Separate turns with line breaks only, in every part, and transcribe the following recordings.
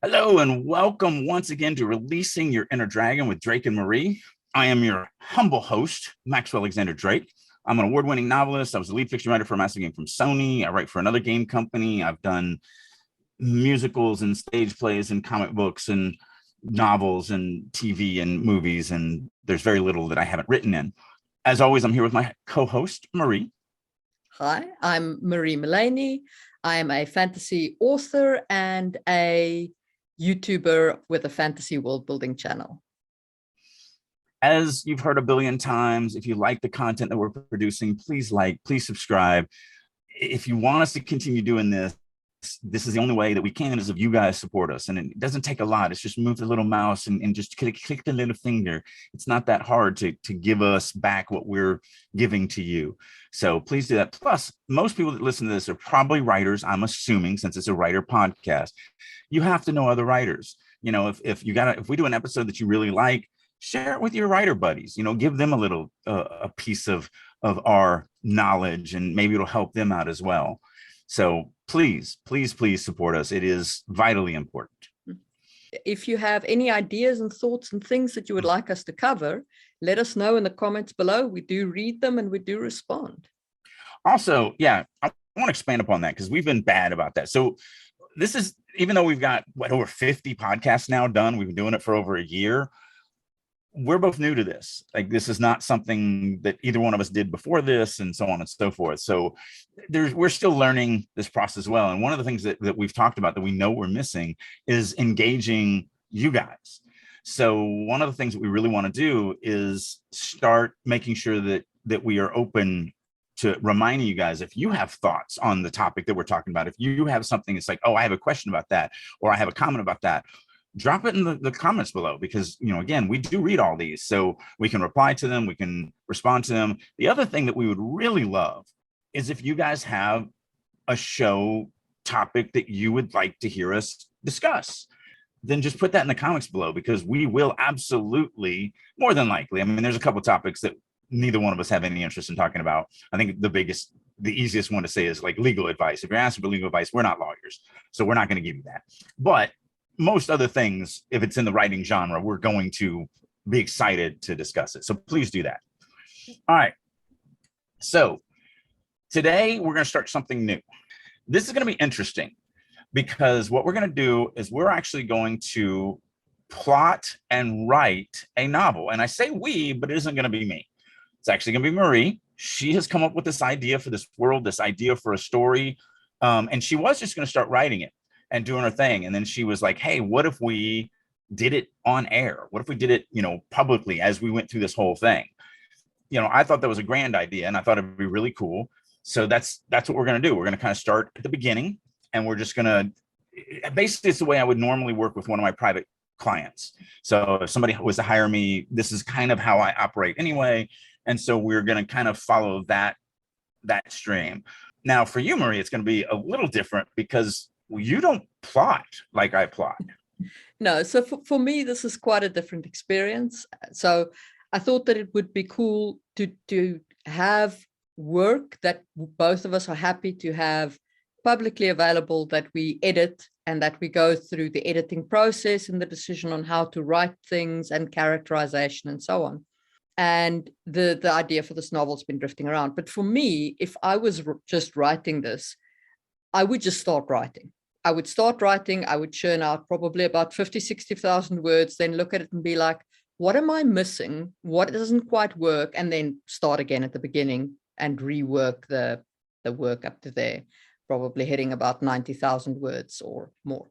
Hello and welcome once again to Releasing Your Inner Dragon with Drake and Marie. I am your humble host, Maxwell Alexander Drake. I'm an award-winning novelist. I was the lead fiction writer for a massive game from Sony. I write for another game company. I've done musicals and stage plays and comic books and novels and TV and movies, and there's very little that I haven't written in. As always, I'm here with my co-host, Marie.
Hi, I'm Marie Mullaney. I am a fantasy author and a YouTuber with a fantasy world building channel.
As you've heard a billion times, if you like the content that we're producing, please please subscribe. If you want us to continue doing this is the only way that we can, is if you guys support us. And it doesn't take a lot. It's just move the little mouse and just click the little finger. It's not that hard to give us back what we're giving to you. So please do that. Plus, most people that listen to this are probably writers, I'm assuming, since it's a writer podcast. You have to know other writers. You know, if we do an episode that you really like, share it with your writer buddies. You know, give them a little a piece of our knowledge, and maybe it'll help them out as well. So please support us. It is vitally important.
If you have any ideas and thoughts and things that you would like us to cover, let us know in the comments below. We do read them and we do respond.
Also, yeah, I want to expand upon that because we've been bad about that. So this is, even though we've got over 50 podcasts now done, we've been doing it for over a year. We're both new to this. Like, this is not something that either one of us did before this, and so on and so forth. So we're still learning this process as well. And one of the things that we've talked about that we know we're missing is engaging you guys. So one of the things that we really want to do is start making sure that we are open to reminding you guys, if you have thoughts on the topic that we're talking about, if you have something that's like, oh, I have a question about that, or I have a comment about that, drop it in the comments below, because, you know, again, we do read all these, so we can reply to them, we can respond to them. The other thing that we would really love is if you guys have a show topic that you would like to hear us discuss, then just put that in the comments below, because we will absolutely, more than likely, I mean, there's a couple of topics that neither one of us have any interest in talking about. I think the easiest one to say is like legal advice. If you're asking for legal advice, we're not lawyers, so we're not going to give you that. But most other things, if it's in the writing genre, we're going to be excited to discuss it. So please do that. All right. So today we're going to start something new. This is going to be interesting, because what we're going to do is we're actually going to plot and write a novel. And I say we, but it isn't going to be me. It's actually going to be Marie. She has come up with this idea for this world, this idea for a story. And she was just going to start writing it and doing her thing. And then she was like, hey, what if we did it on air? What if we did it, you know, publicly as we went through this whole thing? You know, I thought that was a grand idea, and I thought it'd be really cool. So that's what we're going to do. We're going to kind of start at the beginning, and we're just going to, basically, it's the way I would normally work with one of my private clients. So if somebody was to hire me, this is kind of how I operate anyway. And so we're going to kind of follow that stream. Now for you, Marie, it's going to be a little different, because you don't plot like I plot.
No, so for me, this is quite a different experience. So I thought that it would be cool to have work that both of us are happy to have publicly available, that we edit and that we go through the editing process and the decision on how to write things and characterization and so on. And the idea for this novel has been drifting around. But for me, if I was just writing this, I would just start writing. I would start writing. I would churn out probably about 50, 60,000 words, then look at it and be like, what am I missing? What doesn't quite work? And then start again at the beginning and rework the work up to there, probably hitting about 90,000 words or more.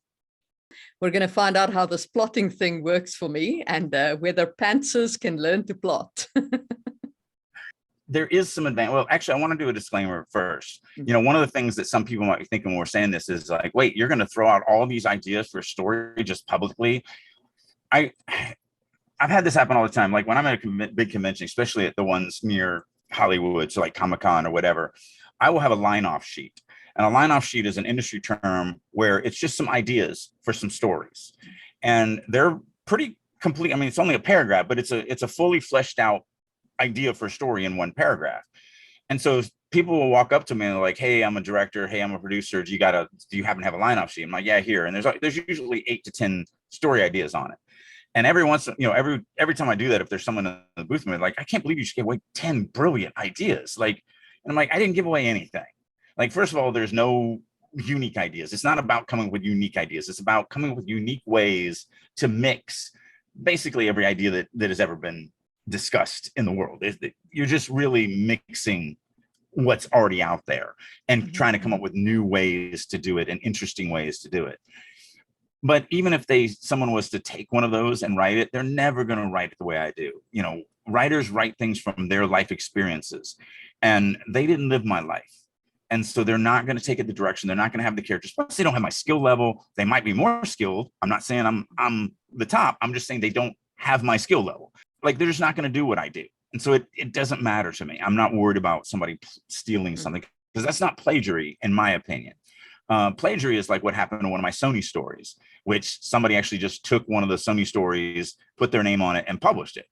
We're going to find out how this plotting thing works for me, and whether pantsers can learn to plot.
There is some advantage. Well, actually, I want to do a disclaimer first. You know, one of the things that some people might be thinking when we're saying this is like, wait, you're going to throw out all these ideas for a story just publicly? I've had this happen all the time. Like when I'm at a big convention, especially at the ones near Hollywood, so like Comic-Con or whatever, I will have a line-off sheet. And a line-off sheet is an industry term where it's just some ideas for some stories. And they're pretty complete. I mean, it's only a paragraph, but it's a fully fleshed out idea for a story in one paragraph. And so people will walk up to me and they're like, hey, I'm a director. Hey, I'm a producer. Do you happen to have a lineup sheet? I'm like, yeah, here. And there's usually 8 to 10 story ideas on it. And every once, every time I do that, if there's someone in the booth, I'm like, I can't believe you just gave away 10 brilliant ideas. Like, and I'm like, I didn't give away anything. Like, first of all, there's no unique ideas. It's not about coming with unique ideas. It's about coming with unique ways to mix basically every idea that has ever been discussed in the world. You're just really mixing what's already out there and trying to come up with new ways to do it and interesting ways to do it. But even if someone was to take one of those and write it, they're never going to write it the way I do. Writers write things from their life experiences, and they didn't live my life. And so they're not going to take it the direction. They're not going to have the characters. Plus, they don't have my skill level. They might be more skilled. I'm not saying I'm the top. I'm just saying they don't have my skill level. Like, they're just not going to do what I do. And so it doesn't matter to me. I'm not worried about somebody stealing something, because that's not plagiary, in my opinion. Plagiary is like what happened to one of my Sony stories, which somebody actually just took one of the Sony stories, put their name on it, and published it.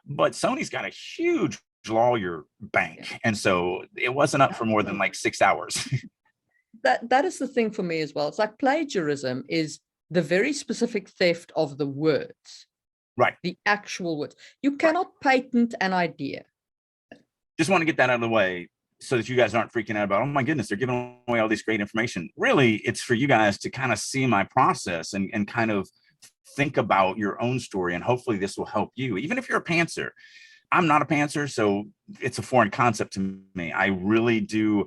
But Sony's got a huge lawyer bank, and so it wasn't up for more than like 6 hours.
That is the thing for me as well. It's like plagiarism is the very specific theft of the words,
right?
The actual words. You cannot patent an idea.
Just want to get that out of the way, so that you guys aren't freaking out about, oh my goodness, they're giving away all this great information. Really, it's for you guys to kind of see my process and kind of think about your own story. And hopefully this will help you. Even if you're a pantser. I'm not a pantser, so it's a foreign concept to me. I really do.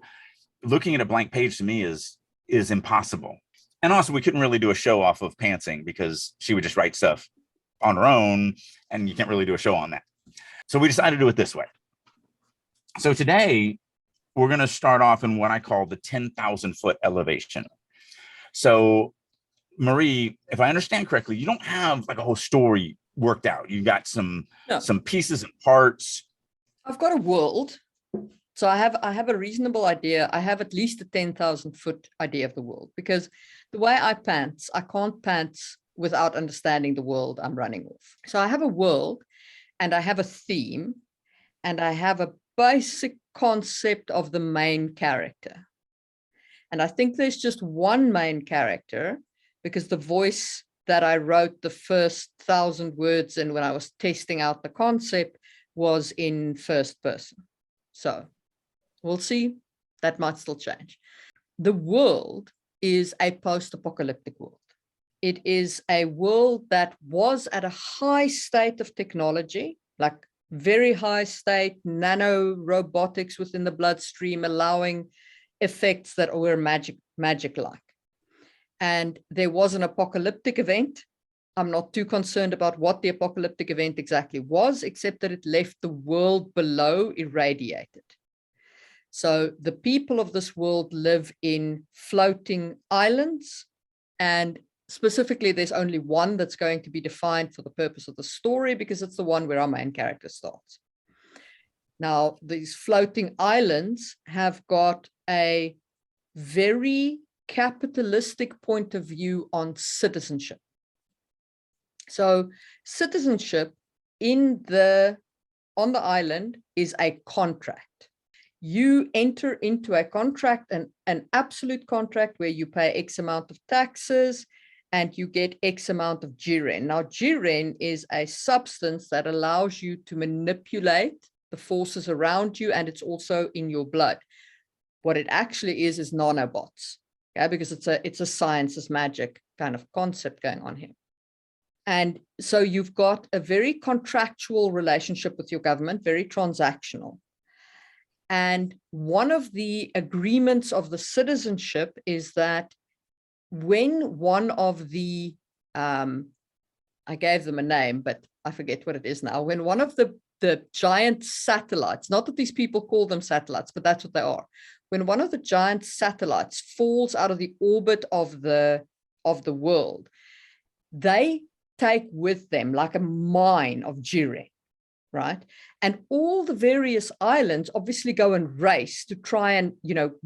Looking at a blank page to me is impossible. And also, we couldn't really do a show off of pantsing, because she would just write stuff on her own, and you can't really do a show on that. So we decided to do it this way. So today, we're going to start off in what I call the 10,000 foot elevation. So, Marie, if I understand correctly, you don't have like a whole story worked out. You've got some pieces and parts.
I've got a world. So I have a reasonable idea. I have at least a 10,000 foot idea of the world, because the way I can't pants without understanding the world I'm running off. So I have a world, and I have a theme, and I have a basic concept of the main character. And I think there's just one main character, because the voice that I wrote the first 1,000 words in when I was testing out the concept was in first person. So we'll see. That might still change. The world is a post-apocalyptic world. It is a world that was at a high state of technology, like very high state, nano robotics within the bloodstream, allowing effects that were magic-like. And there was an apocalyptic event. I'm not too concerned about what the apocalyptic event exactly was, except that it left the world below irradiated. So the people of this world live in floating islands, and specifically, there's only one that's going to be defined for the purpose of the story, because it's the one where our main character starts. Now, these floating islands have got a very capitalistic point of view on citizenship. So citizenship on the island is a contract. You enter into a contract, an absolute contract, where you pay X amount of taxes and you get X amount of jiren. Now, jiren is a substance that allows you to manipulate the forces around you, and it's also in your blood. What it actually is nanobots, because it's a science is magic kind of concept going on here. And so you've got a very contractual relationship with your government, very transactional. And one of the agreements of the citizenship is that when one of the, I gave them a name, but I forget what it is now, when one of the giant satellites, not that these people call them satellites, but that's what they are. When one of the giant satellites falls out of the orbit of the world, they take with them like a mine of jiren, right? And all the various islands obviously go and race to try and,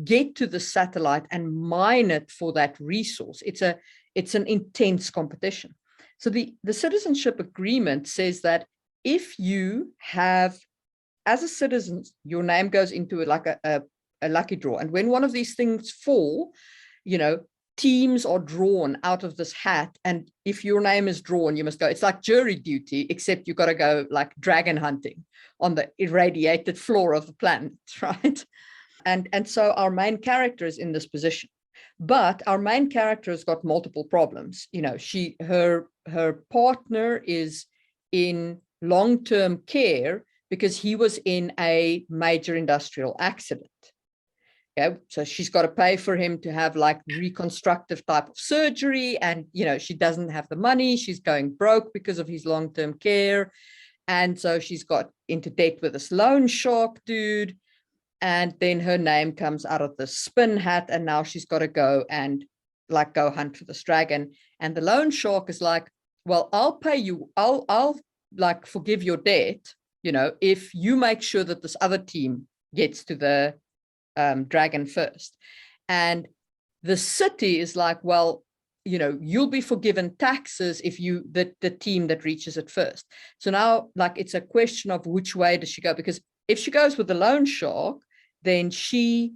get to the satellite and mine it for that resource. It's an intense competition. So the citizenship agreement says that if you have, as a citizen, your name goes into like a a lucky draw. And when one of these things fall, you know, teams are drawn out of this hat. And if your name is drawn, you must go. It's like jury duty, except you've got to go like dragon hunting on the irradiated floor of the planet, right? And so our main character is in this position. But our main character has got multiple problems. You know, her partner is in long-term care because he was in a major industrial accident. Okay, so she's got to pay for him to have like reconstructive type of surgery, and you know, she doesn't have the money. She's going broke because of his long-term care, and so she's got into debt with this loan shark dude. And then her name comes out of the spin hat, and now she's got to go and like go hunt for this dragon. And the loan shark is like, well, I'll pay you, I'll like forgive your debt, you know, if you make sure that this other team gets to the dragon first. And the city is like, well, you know, you'll be forgiven taxes if you the team that reaches it first. So now like it's a question of which way does she go, because if she goes with the loan shark, then she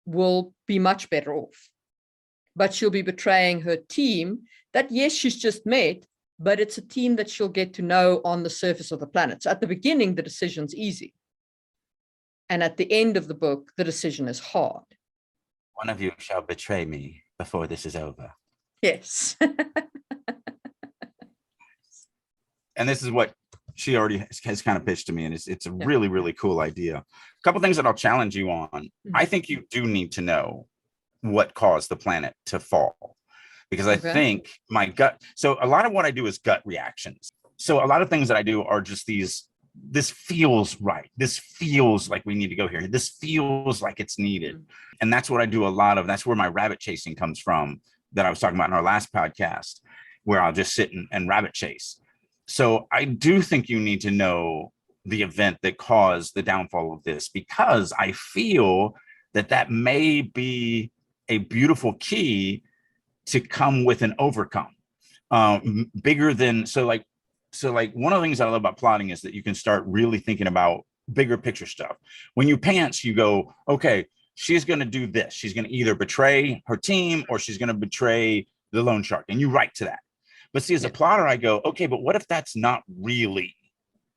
will be much better off, but she'll be betraying her team that, yes, she's just met, but it's a team that she'll get to know on the surface of the planet. So at the beginning, the decision's easy. And at the end of the book, the decision is hard.
One of you shall betray me before this is over.
Yes.
And this is what she already has kind of pitched to me. And it's a really, really cool idea. A couple things that I'll challenge you on. Mm-hmm. I think you do need to know what caused the planet to fall, because I think my gut. So a lot of what I do is gut reactions. So a lot of things that I do are just this feels right. This feels like we need to go here. This feels like it's needed. Mm-hmm. And that's what I do a lot of. That's where my rabbit chasing comes from that I was talking about in our last podcast, where I'll just sit and rabbit chase. So I do think you need to know the event that caused the downfall of this, because I feel that may be a beautiful key to come with an overcome, bigger than, so like one of the things I love about plotting is that you can start really thinking about bigger picture stuff. When you pants, you go, okay, she's going to do this. She's going to either betray her team or she's going to betray the loan shark. And you write to that. But see, as a plotter, I go, okay, but what if that's not really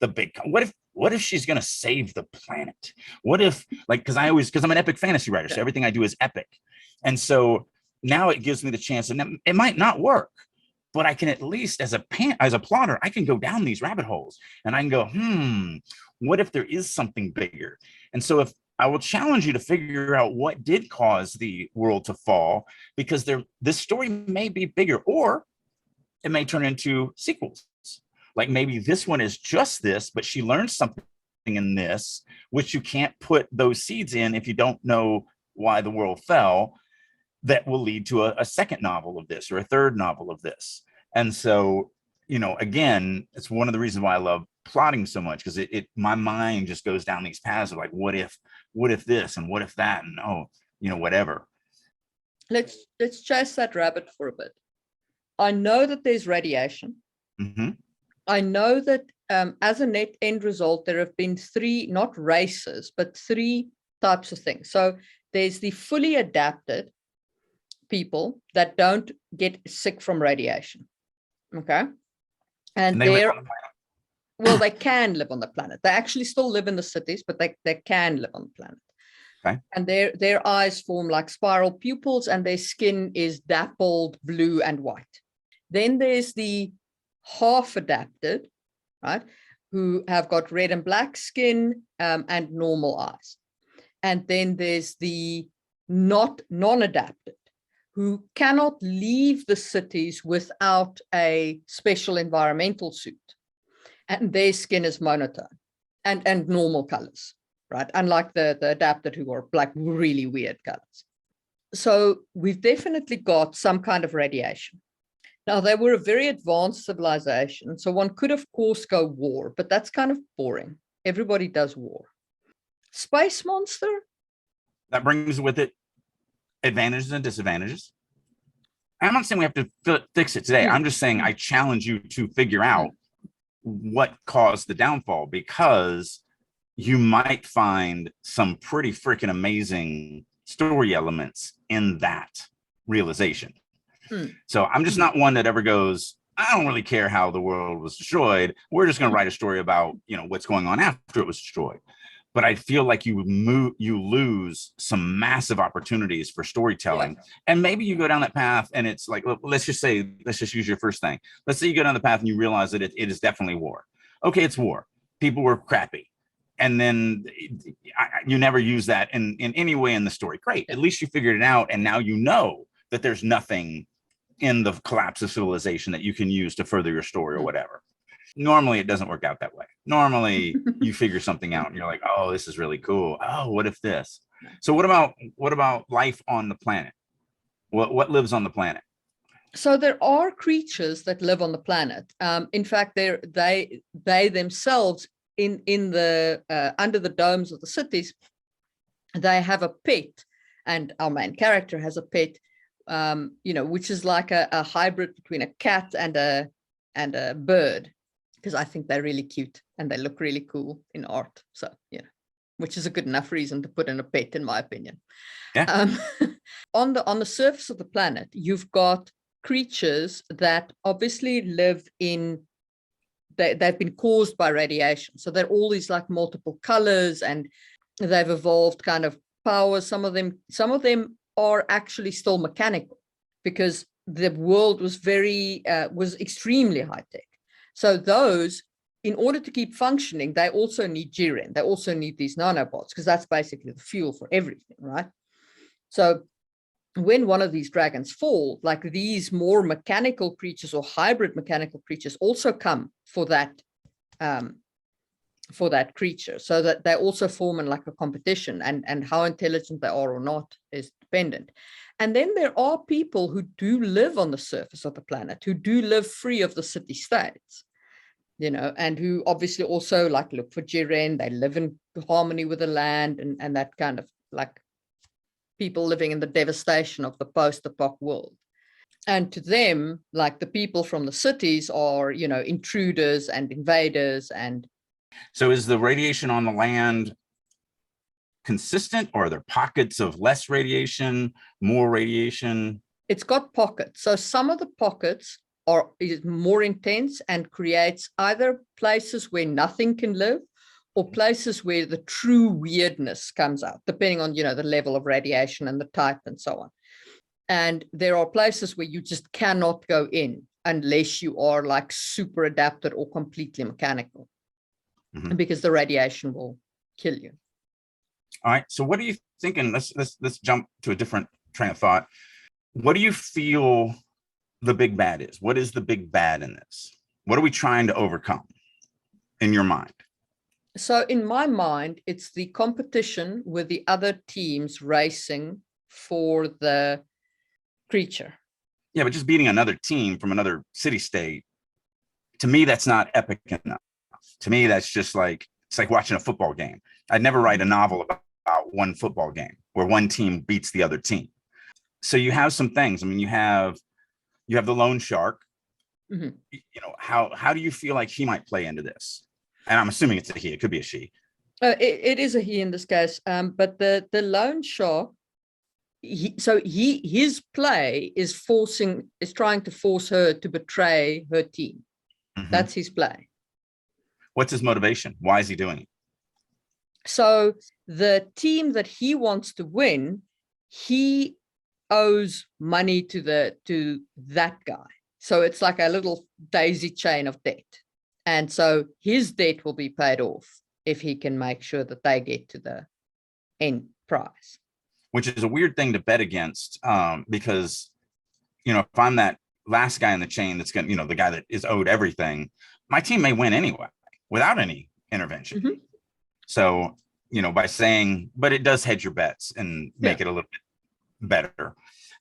the big, what if she's going to save the planet? What if, like, because I'm an epic fantasy writer, so everything I do is epic. And so now it gives me the chance, and it might not work, but I can at least, as a plotter, I can go down these rabbit holes and I can go, what if there is something bigger? And so if I will challenge you to figure out what did cause the world to fall, because this story may be bigger, or it may turn into sequels. Like maybe this one is just this, but she learned something in this, which you can't put those seeds in if you don't know why the world fell, that will lead to a second novel of this or a third novel of this. And so, you know, again, it's one of the reasons why I love plotting so much, because my mind just goes down these paths of like, what if this and what if that, and whatever.
Let's chase that rabbit for a bit. I know that there's radiation.
Mm-hmm.
I know that as a net end result, there have been 3, not races, but 3 types of things. So there's the fully adapted people that don't get sick from radiation. Okay. And they can live on the planet. They actually still live in the cities, but they can live on the planet.
Okay.
And their eyes form like spiral pupils, and their skin is dappled blue and white. Then there's the half adapted, right, who have got red and black skin and normal eyes. And then there's the non-adapted, who cannot leave the cities without a special environmental suit. And their skin is monotone and normal colors, right? Unlike the adapted, who are like really weird colors. So we've definitely got some kind of radiation. Now, they were a very advanced civilization, so one could, of course, go war, but that's kind of boring. Everybody does war. Space monster?
That brings with it advantages and disadvantages. I'm not saying we have to fix it today. I'm just saying I challenge you to figure out what caused the downfall, because you might find some pretty freaking amazing story elements in that realization. So I'm just not one that ever goes, I don't really care how the world was destroyed. We're just going to write a story about, what's going on after it was destroyed. But I feel like you lose some massive opportunities for storytelling. And maybe you go down that path and it's like, let's just use your first thing. Let's say you go down the path and you realize that it is definitely war. Okay, it's war. People were crappy. And then you never use that in any way in the story. Great. At least you figured it out. And now you know that there's nothing in the collapse of civilization that you can use to further your story or whatever. Normally, it doesn't work out that way. Normally, you figure something out and you're like, oh, this is really cool. Oh, what if this? So what about life on the planet? What lives on the planet?
So there are creatures that live on the planet. In fact, they themselves in the under the domes of the cities, they have a pet, and our main character has a pet, which is like a hybrid between a cat and a bird, because I think they're really cute and they look really cool in art. So, which is a good enough reason to put in a pet, in my opinion. Yeah. On the surface of the planet, you've got creatures that obviously live in, they've been caused by radiation. So they're all these like multiple colors, and they've evolved kind of powers. Some of them are actually still mechanical, because the world was was extremely high tech. So those, in order to keep functioning, they also need Jiren. They also need these nanobots, because that's basically the fuel for everything, right? So when one of these dragons fall, like these more mechanical creatures or hybrid mechanical creatures also come for that creature, so that they also form in like a competition, and how intelligent they are or not is dependent. And then there are people who do live on the surface of the planet, who do live free of the city states, and who obviously also like look for Jiren. They live in harmony with the land, and that kind of like people living in the devastation of the post-apoc world. And to them, like the people from the cities are, intruders and invaders. And
so is the radiation on the land consistent, or are there pockets of less radiation, more radiation?
It's got pockets. So some of the pockets is more intense and creates either places where nothing can live, or places where the true weirdness comes out, depending on, the level of radiation and the type and so on. And there are places where you just cannot go in unless you are like super adapted or completely mechanical, because the radiation will kill you.
All right. So what are you thinking? Let's jump to a different train of thought. What do you feel the big bad is? What is the big bad in this? What are we trying to overcome in your mind?
So in my mind, it's the competition with the other teams racing for the creature.
Yeah, but just beating another team from another city state, to me, that's not epic enough. To me, that's just like, it's like watching a football game. I'd never write a novel about one football game where one team beats the other team. So you have some things. I mean, you have the loan shark. How do you feel like he might play into this? And I'm assuming it's a he. It could be a she.
It is a he in this case. But the loan shark, his play is trying to force her to betray her team. That's his play.
What's his motivation? Why is he doing it?
So the team that he wants to win, he owes money to that guy. So it's like a little daisy chain of debt. And so his debt will be paid off if he can make sure that they get to the end prize.
Which is a weird thing to bet against, because, if I'm that last guy in the chain that's going to, the guy that is owed everything, my team may win anyway without any intervention. So, by saying, but it does hedge your bets and make it a little bit better.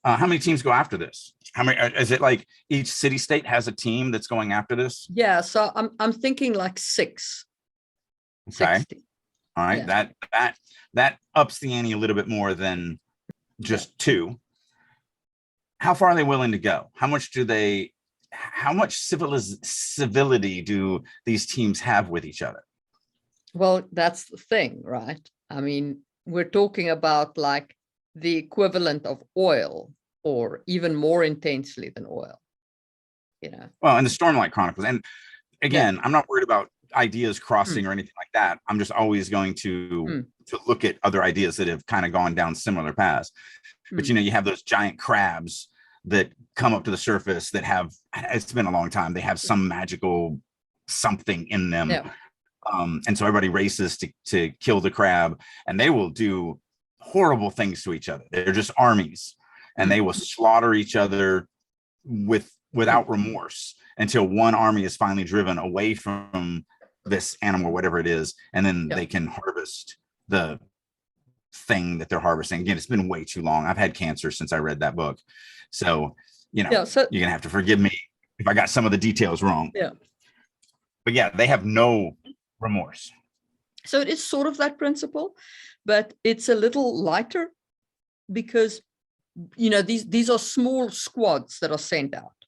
How many teams go after this? How many is it? Like each city state has a team that's going after this?
Yeah, so I'm thinking like 6.
Okay.
60.
All right. Yeah. That ups the ante a little bit more than just 2. How far are they willing to go? How much civility do these teams have with each other?
Well, that's the thing, right? I mean, we're talking about like the equivalent of oil, or even more intensely than oil, you know?
Well, and the Stormlight Chronicles. And
Yeah.
again, I'm not worried about ideas crossing
Mm,
or anything like that. I'm just always going
mm,
to look at other ideas that have kind of gone down similar paths. But
mm.
you have those giant crabs that come up to the surface that have, it's been a long time, they have some magical something in them.
Yeah.
And so everybody races to kill the crab, and they will do horrible things to each other. They're just armies, and they
Mm,
will slaughter each other
mm.
without remorse until one army is finally driven away from this animal, whatever it is, and then
Yeah.
they can harvest the thing that they're harvesting. Again, it's been way too long. I've had cancer since I read that book. So,
Yeah. So,
you're gonna have to forgive me if I got some of the details wrong.
yeah.
But yeah, they have no remorse.
So it is sort of that principle, but it's a little lighter because, these are small squads that are sent out,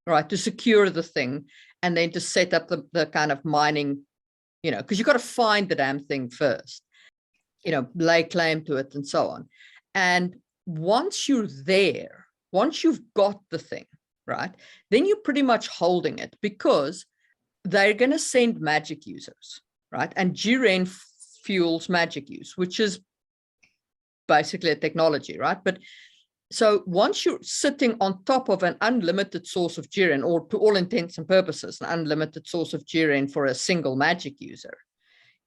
right, to secure the thing and then to set up the kind of mining, because you got to find the damn thing first, lay claim to it and so on. And once you're there, once you've got the thing, right, then you're pretty much holding it, because they're going to send magic users, right? And Jiren fuels magic use, which is basically a technology, right? But so once you're sitting on top of an unlimited source of Jiren, or to all intents and purposes, an unlimited source of Jiren for a single magic user,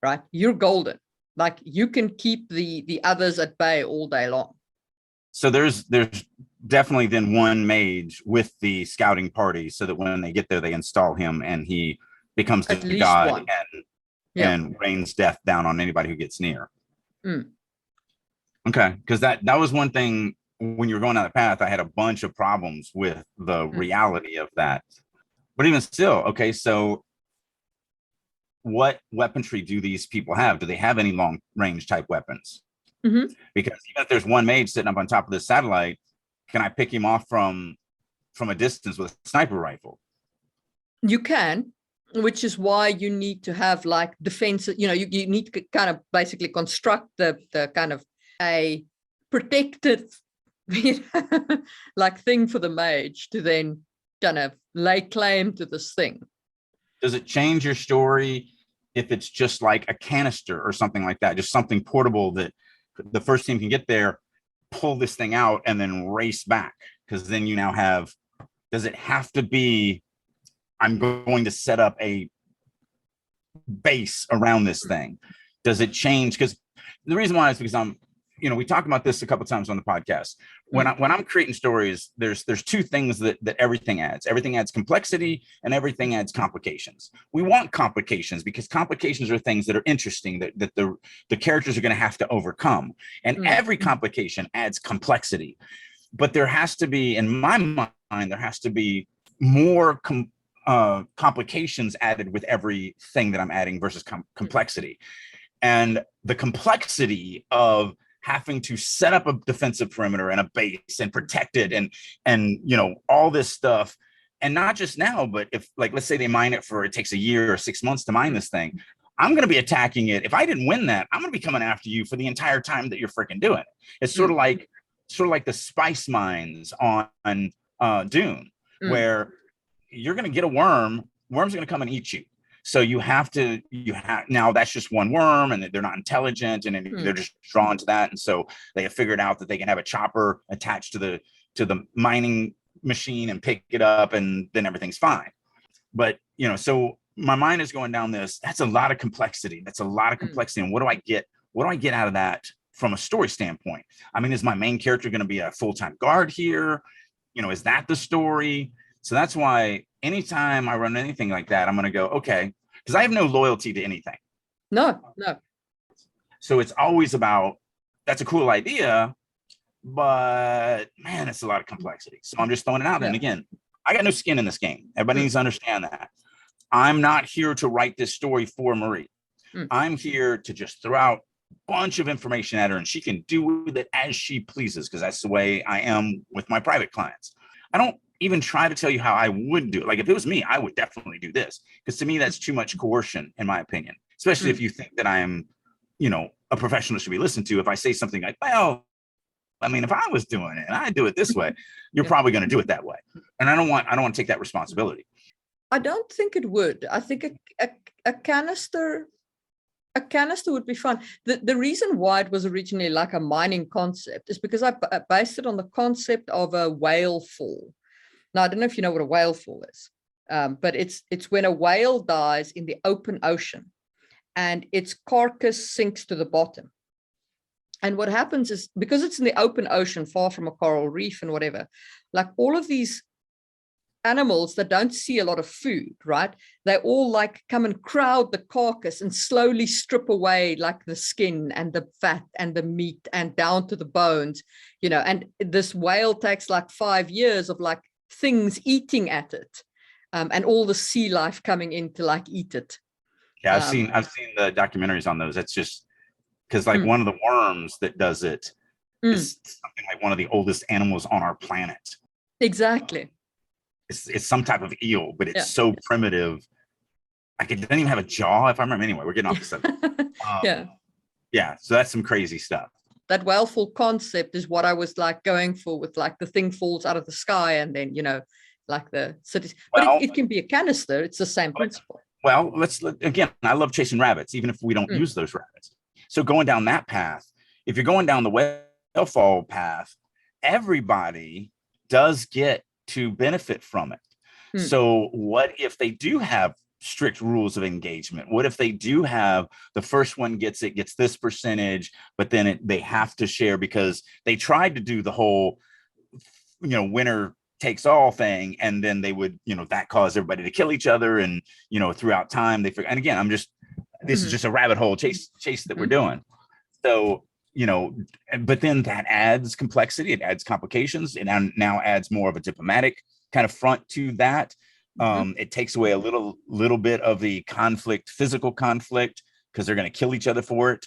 right? You're golden. Like, you can keep the others at bay all day long.
So there's definitely then one mage with the scouting party, so that when they get there, they install him and he becomes the
At least
god
one. Yeah.
and rains death down on anybody who gets near.
Mm.
Okay, because that was one thing when you were going down the path. I had a bunch of problems with the reality of that. But even still, okay, so what weaponry do these people have? Do they have any long range type weapons?
Mm-hmm.
Because even if there's one mage sitting up on top of this satellite, can I pick him off from a distance with a sniper rifle?
You can, which is why you need to have like defense. You need to kind of basically construct the kind of a protected like thing for the mage to then kind of lay claim to this thing.
Does it change your story if it's just like a canister or something like that, just something portable that the first team can get there, pull this thing out, and then race back? Because then you now have, does it have to be, I'm going to set up a base around this thing? Does it change? Because the reason why is because we talked about this a couple of times on the podcast. When I'm creating stories, there's two things that everything adds. Everything adds complexity, and everything adds complications. We want complications because complications are things that are interesting, that the characters are going to have to overcome. And every complication adds complexity. But there has to be, in my mind, there has to be more complications added with everything that I'm adding versus complexity. And the complexity of having to set up a defensive perimeter and a base and protect it and all this stuff. And not just now, but if, like, let's say they mine it it takes a year or 6 months to mine this thing, I'm going to be attacking it. If I didn't win that, I'm going to be coming after you for the entire time that you're freaking doing it. It's sort of like the spice mines on Dune, where you're going to get a worm's going to come and eat you. So you have now that's just one worm, and they're not intelligent, and they're just drawn to that. And so they have figured out that they can have a chopper attached to the mining machine and pick it up, and then everything's fine. But, so my mind is going down this. That's a lot of complexity. And what do I get out of that from a story standpoint? I mean, is my main character going to be a full-time guard here? Is that the story? So that's why anytime I run anything like that, I'm going to go, okay, because I have no loyalty to anything.
No.
So it's always about, that's a cool idea, but man, it's a lot of complexity. So I'm just throwing it out. Yeah. And again, I got no skin in this game. Everybody needs to understand that. I'm not here to write this story for Marie. I'm here to just throw out a bunch of information at her, and she can do with it as she pleases, because that's the way I am with my private clients. I don't even try to tell you how I would do it. Like, if it was me, I would definitely do this, because to me, that's too much coercion, in my opinion. especially if you think that I'm, a professional should be listened to. If I say something like, well, I mean, if I was doing it and I do it this way, you're probably going to do it that way. And I don't want to take that responsibility.
I don't think it would. I think a canister would be fun. The reason why it was originally like a mining concept is because I based it on the concept of a whale fall. Now, I don't know if you know what a whale fall is, but it's when a whale dies in the open ocean and its carcass sinks to the bottom. And what happens is, because it's in the open ocean, far from a coral reef and whatever, like all of these animals that don't see a lot of food, right? They all like come and crowd the carcass and slowly strip away like the skin and the fat and the meat and down to the bones, and this whale takes like 5 years of like things eating at it, and all the sea life coming in to like eat it.
Yeah, I've seen the documentaries on those. It's just because like one of the worms that does it is something like one of the oldest animals on our planet.
Exactly.
It's some type of eel, but it's so primitive. Like it doesn't even have a jaw, if I remember. Anyway, we're getting off the subject. Yeah. So that's some crazy stuff.
That whale fall concept is what I was like going for with like the thing falls out of the sky and then, like the cities. But it can be a canister. It's the same principle.
Well, again, I love chasing rabbits, even if we don't use those rabbits. So going down that path, if you're going down the whale fall path, everybody does get to benefit from it. So what if they do have strict rules of engagement? What if they do have the first one gets this percentage, but then they have to share because they tried to do the whole, winner takes all thing, and then they would, that caused everybody to kill each other, and throughout time they forget. And again, this is just a rabbit hole chase that we're doing. So but then that adds complexity, it adds complications, it now adds more of a diplomatic kind of front to that. It takes away a little bit of the conflict, physical conflict, because they're going to kill each other for it.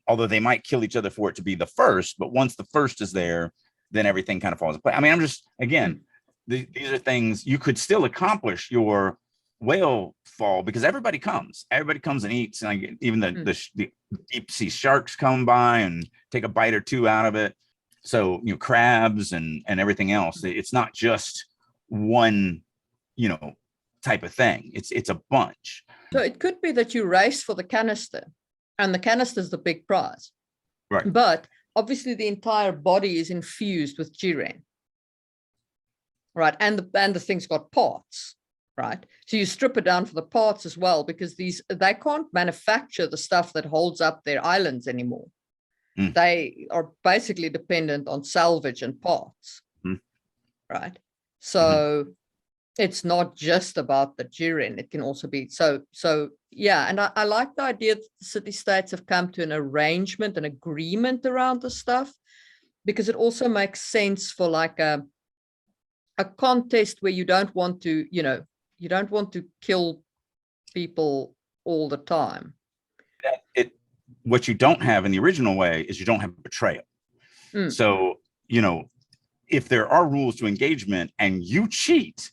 Although they might kill each other for it to be the first, but once the first is there, then everything kind of falls apart. I mean, I'm just, again, these are things you could still accomplish your whale fall because everybody comes and eats, and even the deep sea sharks come by and take a bite or two out of it. So crabs and everything else, it's not just one type of thing, it's a bunch.
So it could be that you race for the canister and the canister is the big prize,
right?
But obviously the entire body is infused with gyrene, right? And the thing's got parts, right? So you strip it down for the parts as well, because they can't manufacture the stuff that holds up their islands anymore. They are basically dependent on salvage and parts, right? So it's not just about the gyrene, it can also be so yeah. And I like the idea that the city-states have come to an arrangement, an agreement around the stuff, because it also makes sense for like a contest where you don't want to kill people all the time.
What you don't have in the original way is you don't have betrayal. So, if there are rules to engagement and you cheat,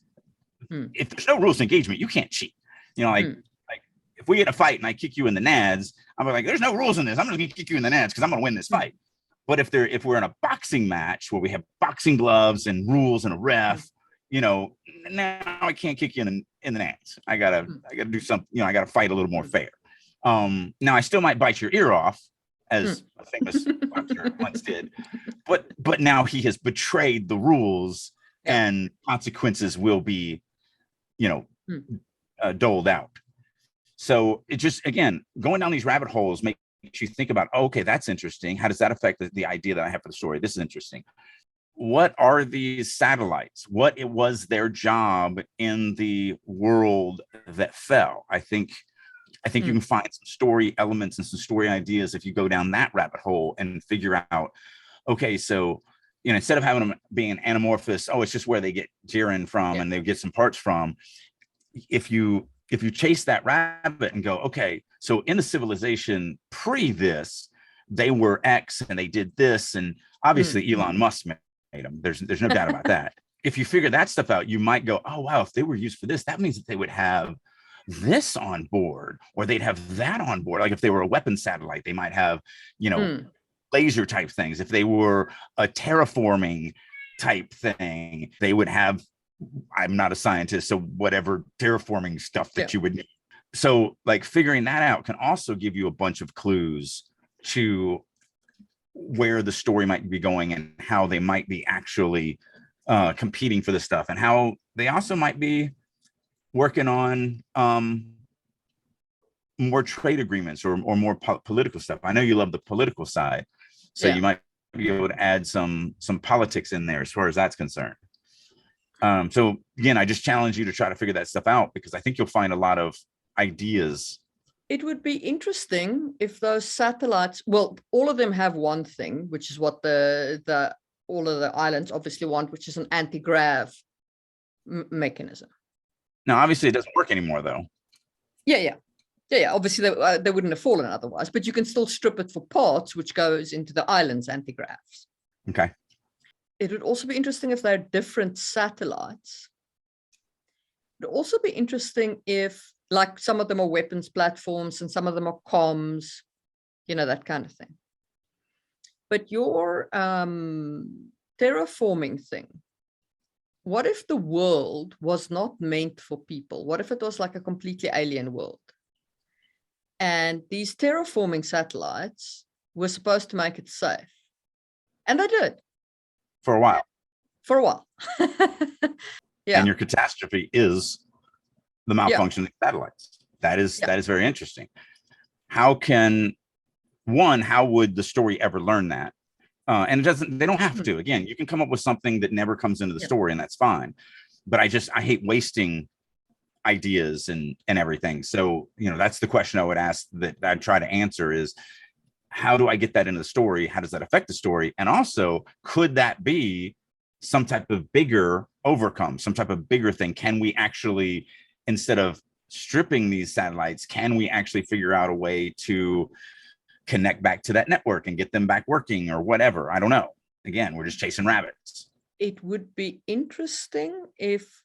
if there's no rules to engagement, you can't cheat. Like if we get a fight and I kick you in the nads, I'm like, there's no rules in this. I'm just gonna kick you in the nads because I'm gonna win this fight. But if we're in a boxing match where we have boxing gloves and rules and a ref, now I can't kick you in the nads. I gotta do something. I gotta fight a little more fair. Now I still might bite your ear off, as a famous boxer once did, but now he has betrayed the rules, and consequences will be, doled out. So it just, again, going down these rabbit holes makes you think about, okay, that's interesting. How does that affect the idea that I have for the story? This is interesting. What are these satellites? What it was their job in the world that fell? I think you can find some story elements and some story ideas if you go down that rabbit hole and figure out, okay, so instead of having them being anamorphous, it's just where they get gyrene from and they get some parts from. If you chase that rabbit and go, okay, so in the civilization pre this, they were X and they did this, and obviously Elon Musk made them. There's no doubt about that. If you figure that stuff out, you might go, oh wow, if they were used for this, that means that they would have this on board, or they'd have that on board. Like if they were a weapon satellite, they might have, laser type things. If they were a terraforming type thing, they would have, I'm not a scientist, so whatever terraforming stuff that you would need. So like figuring that out can also give you a bunch of clues to where the story might be going and how they might be actually competing for the stuff, and how they also might be working on more trade agreements or more political stuff. I know you love the political side, so you might be able to add some politics in there as far as that's concerned. So again, I just challenge you to try to figure that stuff out, because I think you'll find a lot of ideas.
It would be interesting if those satellites, well, all of them have one thing, which is what the all of the islands obviously want, which is an anti-grav mechanism.
Now, obviously, it doesn't work anymore, though.
Yeah. Obviously, they wouldn't have fallen otherwise, but you can still strip it for parts, which goes into the island's anti-gravs.
Okay.
It would also be interesting if they're different satellites. It would also be interesting if, like, some of them are weapons platforms and some of them are comms, that kind of thing. But your terraforming thing, what if the world was not meant for people? What if it was like a completely alien world? And these terraforming satellites were supposed to make it safe. And they did.
For a while.
Yeah.
And your catastrophe is the malfunctioning satellites. That is very interesting. How would the story ever learn that? And they don't have to. Again, you can come up with something that never comes into the story, and that's fine. But I hate wasting ideas and everything. So, that's the question I would ask, that I'd try to answer, is how do I get that into the story? How does that affect the story? And also, could that be some type of bigger overcome, some type of bigger thing? Can we actually, instead of stripping these satellites, can we actually figure out a way to connect back to that network and get them back working or whatever? I don't know. Again, we're just chasing rabbits.
It would be interesting if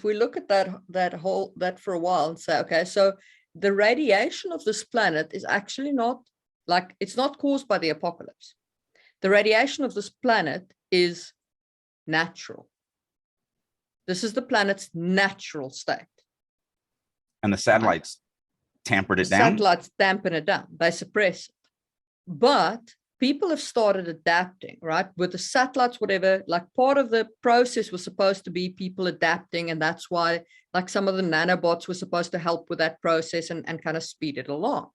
we look at that for a while and say, okay, so the radiation of this planet is actually not, like, it's not caused by the apocalypse. The radiation of this planet is natural. This is the planet's natural state.
And the satellites tampered it down?
Satellites dampen it down. They suppress it. But people have started adapting, right? With the satellites, whatever, like, part of the process was supposed to be people adapting. And that's why, like, some of the nanobots were supposed to help with that process and kind of speed it along.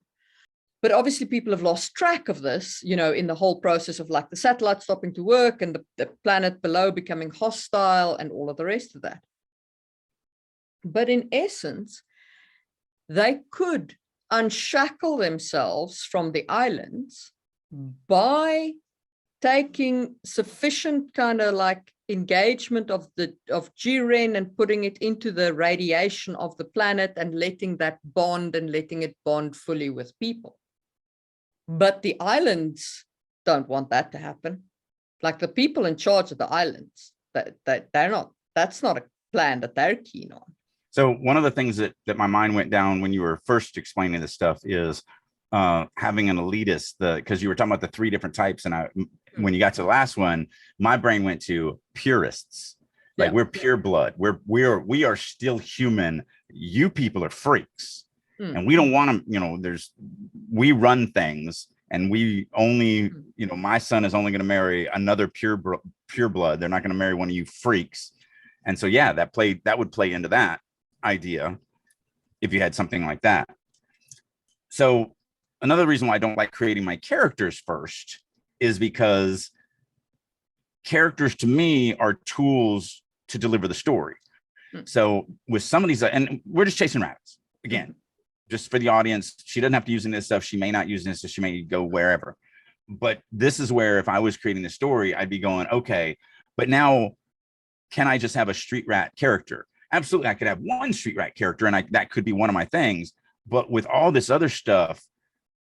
But obviously people have lost track of this, in the whole process of, like, the satellite stopping to work and the planet below becoming hostile and all of the rest of that. But in essence, they could unshackle themselves from the islands by taking sufficient kind of like engagement of G-REN and putting it into the radiation of the planet and letting that bond and letting it bond fully with people. But the islands don't want that to happen. Like, the people in charge of the islands, that's not a plan that they're keen on.
So one of the things that my mind went down when you were first explaining this stuff is having an elitist, because you were talking about the 3 different types. And when you got to the last one, my brain went to purists. Like, we're pure blood. We are still human. You people are freaks. And we don't want them, we run things, and we only, my son is only going to marry another pure blood. They're not going to marry one of you freaks. And so, that would play into that idea if you had something like that. So another reason why I don't like creating my characters first is because characters to me are tools to deliver the story. So with some of these, and we're just chasing rabbits again, just for the audience. She doesn't have to use any of this stuff. She may not use this, so she may go wherever. But this is where, if I was creating the story, I'd be going, okay, but now can I just have a street rat character? Absolutely, I could have one street rat character, and that could be one of my things. But with all this other stuff,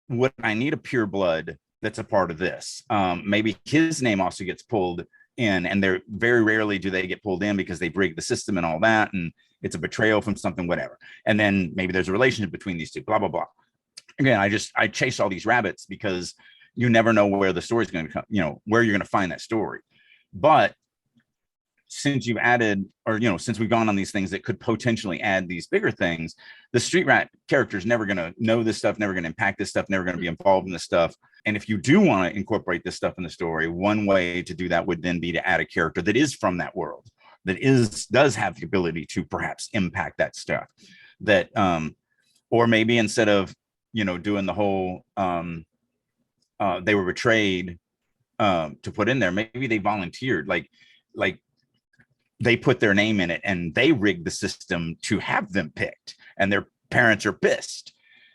would I need a pure blood that's a part of this? Maybe his name also gets pulled in, and they're very rarely do they get pulled in because they've rigged the system and all that, and it's a betrayal from something, whatever. And then maybe there's a relationship between these two, blah, blah, blah. Again, I chase all these rabbits because you never know where the story's going to come, where you're going to find that story. But since you've added, or since we've gone on these things that could potentially add these bigger things, the street rat character is never going to know this stuff, never going to impact this stuff, never going to be involved in this stuff. And if you do want to incorporate this stuff in the story, one way to do that would then be to add a character that is from that world, that does have the ability to perhaps impact that stuff. That or maybe instead of doing the whole they were betrayed to put in there, maybe they volunteered, like they put their name in it and they rigged the system to have them picked, and their parents are pissed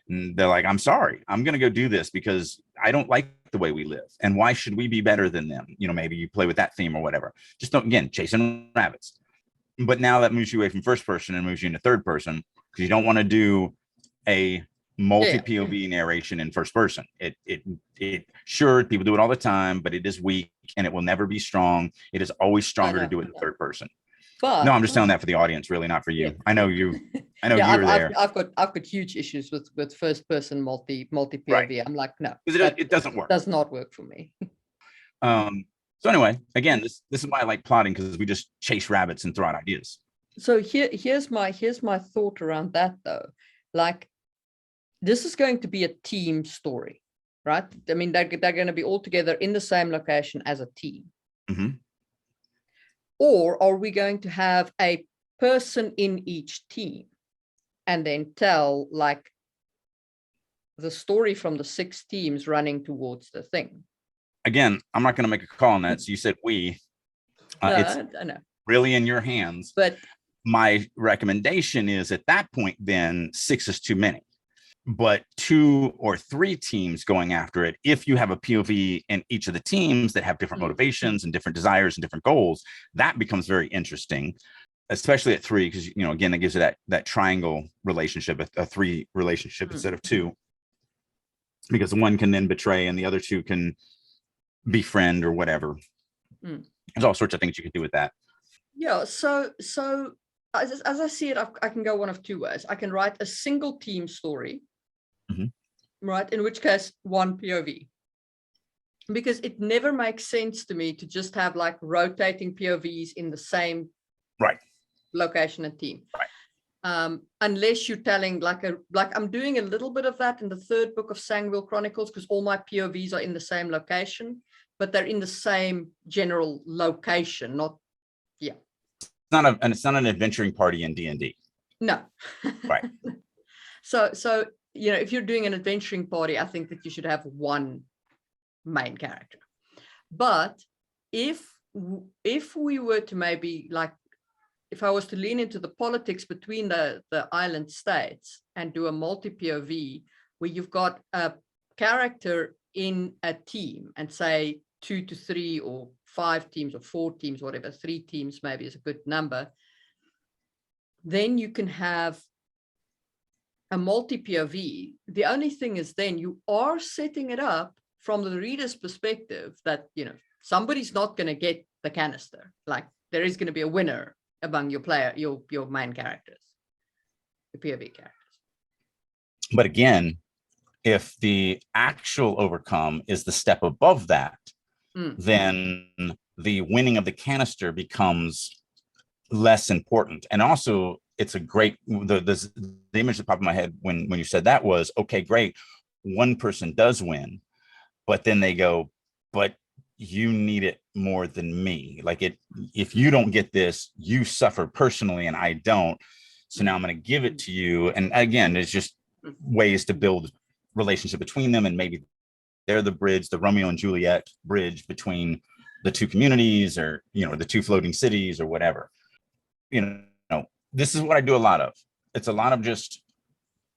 and they're like, I'm sorry, I'm gonna go do this because I don't like the way we live, and why should we be better than them? Maybe you play with that theme or whatever. Just don't, again, chasing rabbits. But now that moves you away from first person and moves you into third person, because you don't want to do a multi-POV narration in first person. It sure, people do it all the time, but it is weak and it will never be strong. It is always stronger to do it in third person. But no, I'm just telling that for the audience, really, not for you. Yeah. I know you were there. I've
got huge issues with first person multi POV. Right. I'm like, no,
it doesn't work.
Does not work for me.
So anyway, again, this is why I like plotting, because we just chase rabbits and throw out ideas.
So here's my thought around that though. Like, this is going to be a team story, right? I mean, they're going to be all together in the same location as a team.
Mm-hmm.
Or are we going to have a person in each team and then tell like the story from the 6 teams running towards the thing?
Again, I'm not going to make a call on that. So you said we. It's
I know.
Really in your hands.
But
my recommendation is at that point, then 6 is too many. But 2 or 3 teams going after it, if you have a POV in each of the teams that have different motivations and different desires and different goals, that becomes very interesting, especially at 3, because again, it gives you that triangle relationship, a 3 relationship instead of 2, because one can then betray and the other 2 can befriend or whatever. There's all sorts of things you can do with that.
Yeah, so as I see it, I can go one of 2 ways. I can write a single team story, right? In which case, 1 POV. Because it never makes sense to me to just have like rotating POVs in the same location and team.
Right.
Unless you're telling like I'm doing a little bit of that in the 3rd book of Sangwheel Chronicles, because all my POVs are in the same location, but they're in the same general location, not
it's not an adventuring party in D&D.
No.
Right.
So if you're doing an adventuring party, I think that you should have 1 main character. But if we were to maybe like, if I was to lean into the politics between the island states and do a multi POV where you've got a character in a team and say 2 to 3 or 5 teams or 4 teams, whatever, 3 teams maybe is a good number, then you can have a multi POV. The only thing is then you are setting it up from the reader's perspective that, somebody's not going to get the canister. Like, there is going to be a winner among your main characters, your POV characters.
But again, if the actual overcome is the step above that, then the winning of the canister becomes less important. And also, it's a great, the image that popped in my head when you said that was, okay, great, 1 person does win, but then they go, but you need it more than me. Like, if you don't get this, you suffer personally and I don't. So now I'm going to give it to you. And again, it's just ways to build relationship between them, and maybe they're the bridge, the Romeo and Juliet bridge between the 2 communities, or the 2 floating cities or whatever. This is what I do a lot of. It's a lot of just,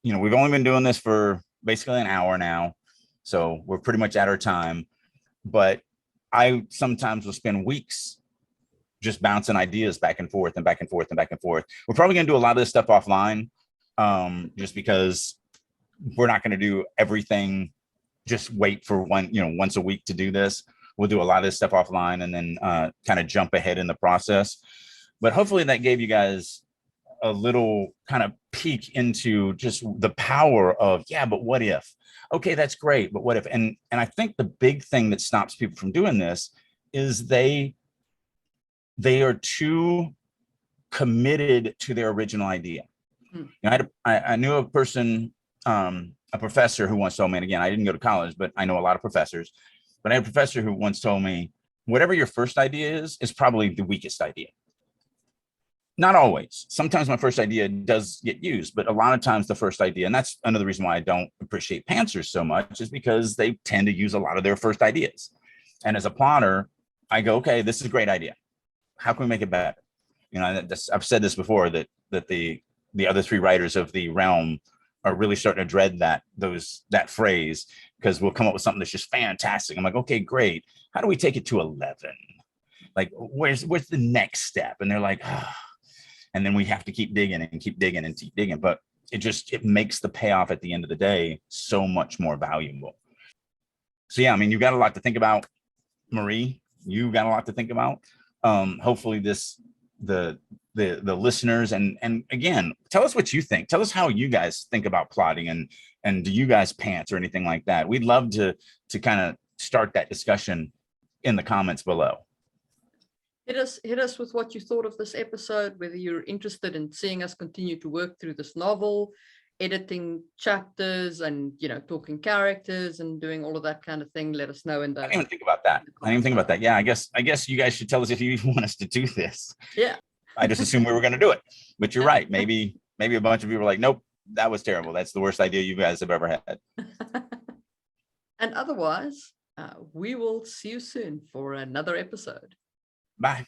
we've only been doing this for basically an hour now, so we're pretty much at our time. But I sometimes will spend weeks just bouncing ideas back and forth and back and forth and back and forth. We're probably going to do a lot of this stuff offline, just because we're not going to do everything. Just wait for once a week to do this. we'll do a lot of this stuff offline and then kind of jump ahead in the process. But hopefully that gave you guys a little kind of peek into just the power of, yeah, but what if? Okay, that's great, but what if? And I think the big thing that stops people from doing this is they are too committed to their original idea. You know, I knew a person, a professor who once told me, and again, I didn't go to college, but I know a lot of professors, but I had a professor who once told me, whatever your first idea is probably the weakest idea. Not always. Sometimes my first idea does get used, but a lot of times the first idea, and that's another reason why I don't appreciate pantsers so much, is because they tend to use a lot of their first ideas. And as a plotter, I go, okay, this is a great idea. How can we make it better? You know, I've said this before, that the other three writers of the realm are really starting to dread that phrase, because we'll come up with something that's just fantastic. I'm like, okay, great. How do we take it to 11? Like, where's the next step? And they're like, oh. And then we have to keep digging and keep digging and keep digging. But it makes the payoff at the end of the day so much more valuable. So yeah, I mean, you got a lot to think about, Marie. You got a lot to think about. Hopefully the listeners, and again, tell us what you think. Tell us how you guys think about plotting, and do you guys pants or anything like that? We'd love to kind of start that discussion in the comments below.
Hit us with what you thought of this episode, whether you're interested in seeing us continue to work through this novel, editing chapters, and talking characters and doing all of that kind of thing. Let us know in the.
I didn't even think about that. Yeah, I guess you guys should tell us if you want us to do this.
Yeah.
I just assumed we were going to do it, but you're right. Maybe a bunch of people are like, nope, that was terrible. That's the worst idea you guys have ever had.
And otherwise, we will see you soon for another episode.
Bye.